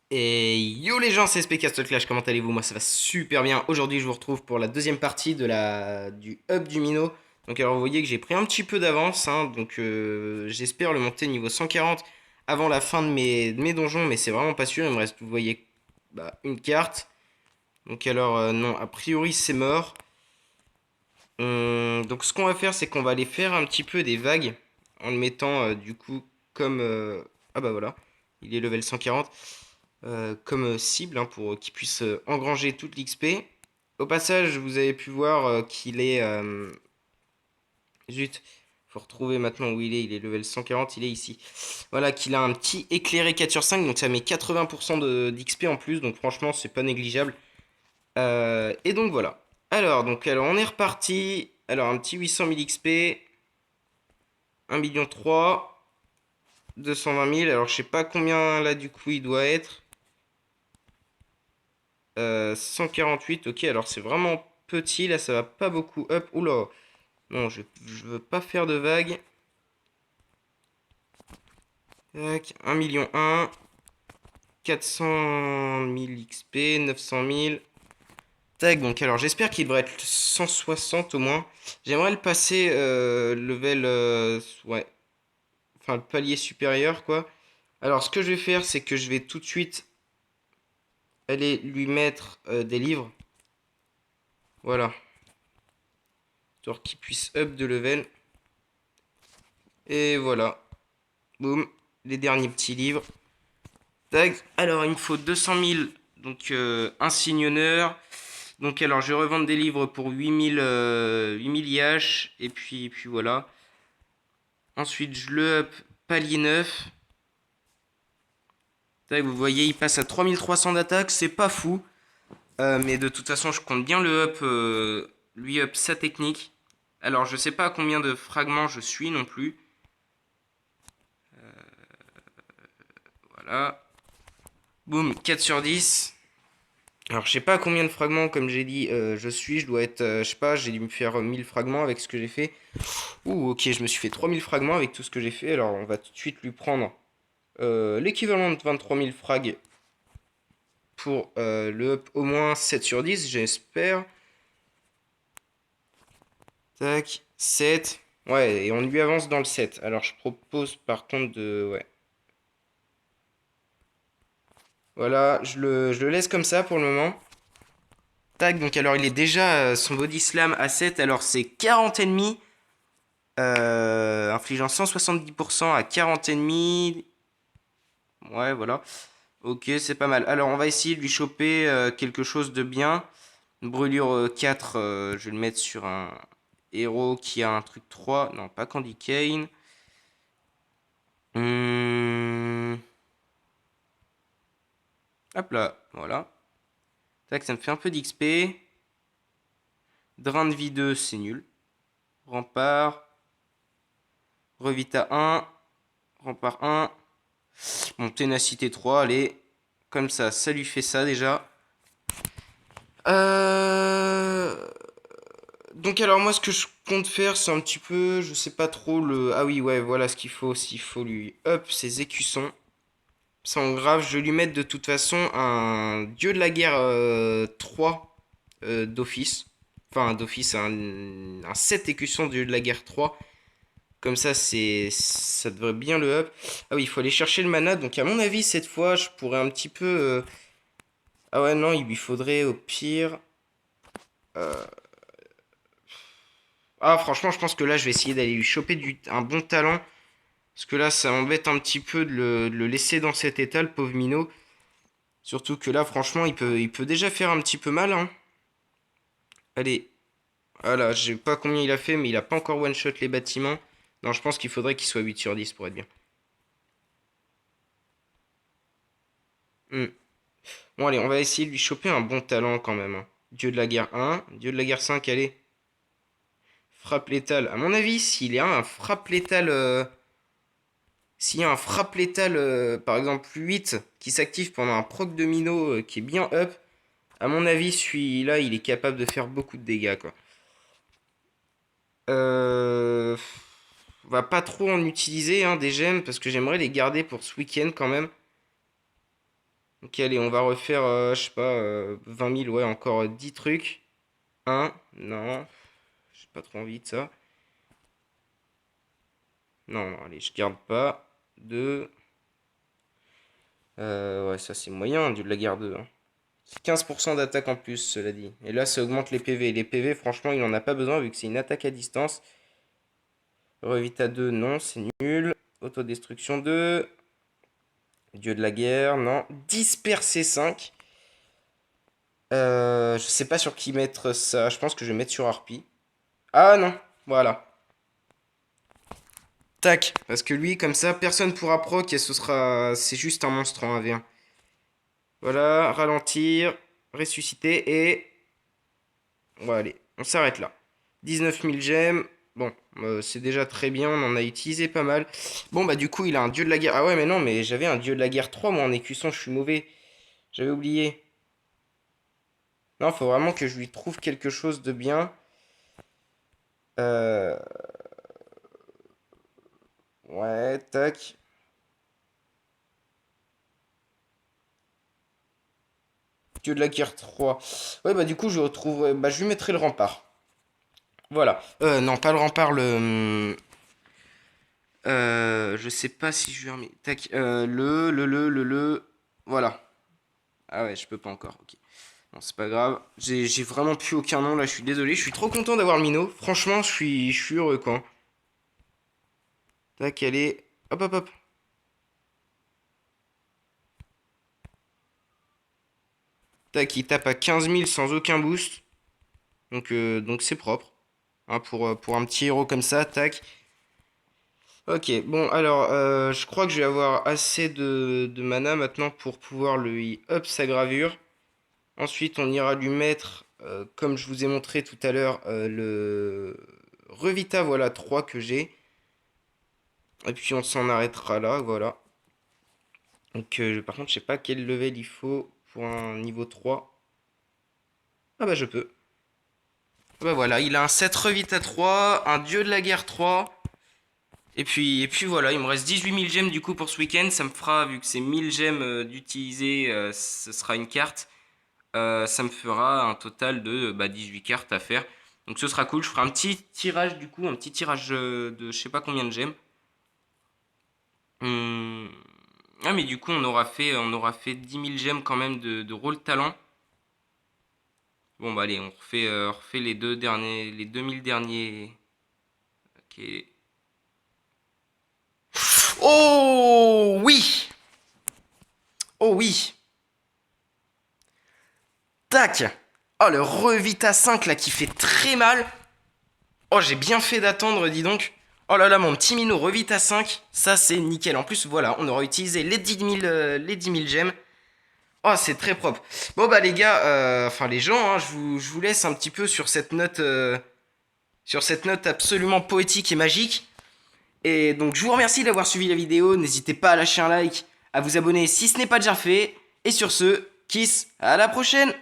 Et yo les gens, c'est SP Castle Clash, comment allez-vous? Moi ça va super bien. Aujourd'hui je vous retrouve pour la deuxième partie du up du Mino. Donc alors vous voyez que j'ai pris un petit peu d'avance, hein, donc j'espère le monter niveau 140 avant la fin de mes donjons, mais c'est vraiment pas sûr, il me reste, vous voyez, une carte. Donc alors non, a priori c'est mort. Donc ce qu'on va faire c'est qu'on va aller faire un petit peu des vagues en le mettant du coup comme... ah bah voilà, il est level 140 comme cible, hein, pour qu'il puisse engranger toute l'XP. Au passage, vous avez pu voir qu'il est... zut, faut retrouver maintenant où il est. Il est level 140, il est ici. Voilà, qu'il a un petit éclairé 4 sur 5, donc ça met 80% d'XP en plus, donc franchement, c'est pas négligeable. Et donc voilà. Alors, on est reparti. Alors, un petit 800 000 XP, 1 million 3, 220 000. Alors, je sais pas combien là du coup il doit être. 148, ok, alors c'est vraiment petit, là ça va pas beaucoup up. Oula, non, je veux pas faire de vagues. Tac, 1 million 1, 400 000 XP, 900 000. Tac, donc alors j'espère qu'il devrait être 160 au moins. J'aimerais le passer level, ouais, enfin le palier supérieur quoi. Alors ce que je vais faire, c'est que je vais tout de suite aller lui mettre des livres. Voilà, pour qu'il puisse up de level. Et voilà. Boum, les derniers petits livres. Tac. Alors, il me faut 200 000, donc un signe-honneur. Donc, alors, je vais revendre des livres pour 8 000 IH. Et puis voilà. Ensuite, je le up palier 9. Tac, vous voyez, il passe à 3300 d'attaque. C'est pas fou. Mais de toute façon, je compte bien le up, lui up sa technique. Alors, je sais pas à combien de fragments je suis non plus. Voilà. Boum, 4 sur 10. Alors, je sais pas combien de fragments, comme j'ai dit, je dois être, je sais pas, j'ai dû me faire 1000 fragments avec ce que j'ai fait. Ouh, ok, je me suis fait 3000 fragments avec tout ce que j'ai fait. Alors, on va tout de suite lui prendre l'équivalent de 23 000 frags pour le up au moins 7 sur 10, j'espère. Tac, 7. Ouais, et on lui avance dans le 7. Alors, je propose par contre de... Ouais. Voilà, je le laisse comme ça pour le moment. Tac, donc alors il est déjà son body slam à 7. Alors, c'est 40 ennemis. Infligeant 170% à 40 ennemis. Ouais, voilà. Ok, c'est pas mal. Alors, on va essayer de lui choper quelque chose de bien. Brûlure 4, je vais le mettre sur un héros qui a un truc 3. Non, pas Candy Cane. Hum, Hop là, voilà. Tac, ça me fait un peu d'XP. Drain de vie 2, c'est nul. Rempart. Revita 1. Rempart 1. Bon, ténacité 3, allez. Comme ça lui fait ça déjà. Euh... Donc alors moi ce que je compte faire c'est un petit peu, je sais pas trop le... Ah oui ouais voilà ce qu'il faut, s'il faut lui up ses écussons. Sans grave, je vais lui mettre de toute façon un dieu de la guerre 3 d'office. Enfin d'office, un 7 écussons dieu de la guerre 3. Comme ça devrait bien le up. Ah oui il faut aller chercher le mana, donc à mon avis cette fois je pourrais un petit peu... Ah ouais non il lui faudrait au pire... Ah, franchement, je pense que là, je vais essayer d'aller lui choper un bon talent. Parce que là, ça m'embête un petit peu de le laisser dans cet état, le pauvre Minot. Surtout que là, franchement, il peut déjà faire un petit peu mal, hein. Allez, voilà, je sais pas combien il a fait, mais il a pas encore one-shot les bâtiments. Non, je pense qu'il faudrait qu'il soit 8 sur 10 pour être bien. Hmm. Bon, allez, on va essayer de lui choper un bon talent quand même, hein. Dieu de la guerre 1, Dieu de la guerre 5, allez. Frappe létale. À mon avis, s'il y a un frappe létale... S'il y a un frappe létale, par exemple 8, qui s'active pendant un proc de Mino qui est bien up, à mon avis, celui-là, il est capable de faire beaucoup de dégâts, quoi. Euh... On va pas trop en utiliser, hein, des gemmes, parce que j'aimerais les garder pour ce week-end quand même. Ok, allez, on va refaire, je sais pas, 20 000, ouais, encore 10 trucs. Un, non, j'ai pas trop envie de ça. Non, non, allez, je garde pas. Deux, ouais, ça c'est moyen, du de la guerre 2. Hein. C'est 15% d'attaque en plus, cela dit. Et là, ça augmente les PV. Les PV, franchement, il en a pas besoin vu que c'est une attaque à distance. Revita 2, non, c'est nul. Autodestruction 2. Dieu de la guerre, non. Disperser 5. Je sais pas sur qui mettre ça. Je pense que je vais mettre sur Harpie. Ah non, voilà. Tac. Parce que lui, comme ça, personne pourra proc et ce sera. C'est juste un monstre en 1v1. Voilà, ralentir, ressusciter et. Ouais, allez, on s'arrête là. 19 000 gemmes. Bon, c'est déjà très bien, on en a utilisé pas mal. Bon, bah du coup, il a un dieu de la guerre. Ah ouais, mais non, mais j'avais un dieu de la guerre 3, moi, en écusson, je suis mauvais. J'avais oublié. Non, faut vraiment que je lui trouve quelque chose de bien. Euh... Ouais, tac. Dieu de la guerre 3. Ouais, bah du coup, je retrouve. Bah, je lui mettrai le rempart. Voilà. Non, pas le rempart, le. Je sais pas si je lui remets. Tac. Voilà. Ah ouais, je peux pas encore. Ok. Bon, c'est pas grave. J'ai vraiment plus aucun nom là, je suis désolé. Je suis trop content d'avoir le Mino. Franchement, je suis heureux quoi. Tac, allez. Hop, hop, hop. Tac, il tape à 15 000 sans aucun boost. Donc c'est propre. Hein, pour un petit héros comme ça, tac. Ok, bon, alors, je crois que je vais avoir assez de mana maintenant pour pouvoir lui up sa gravure. Ensuite, on ira lui mettre, comme je vous ai montré tout à l'heure, le Revita, voilà, 3 que j'ai. Et puis on s'en arrêtera là, voilà. Donc, par contre, je sais pas quel level il faut pour un niveau 3. Ah bah je peux. Ah bah voilà, il a un 7 Revita 3, un Dieu de la guerre 3. Et puis voilà, il me reste 18 000 gemmes du coup pour ce week-end. Ça me fera, vu que c'est 1000 gemmes d'utiliser, ce sera une carte. Ça me fera un total de 18 cartes à faire. Donc ce sera cool. Je ferai un petit tirage du coup, un petit tirage de je sais pas combien de gemmes. Hum, Ah mais du coup on aura fait 10 000 gemmes quand même de rôle talent. Bon bah allez, on refait les deux derniers, les 2000 derniers. Ok. Oh oui! Oh oui! Tac! Oh, le Revita 5 là qui fait très mal. Oh, j'ai bien fait d'attendre, dis donc. Oh là là, mon petit minot Revita 5. Ça, c'est nickel. En plus, voilà, on aura utilisé les 10 000, les 10 000 gemmes. Oh, c'est très propre. Bon, bah, les gars, enfin, les gens, hein, je vous laisse un petit peu sur cette note absolument poétique et magique. Et donc, je vous remercie d'avoir suivi la vidéo. N'hésitez pas à lâcher un like, à vous abonner si ce n'est pas déjà fait. Et sur ce, kiss, à la prochaine!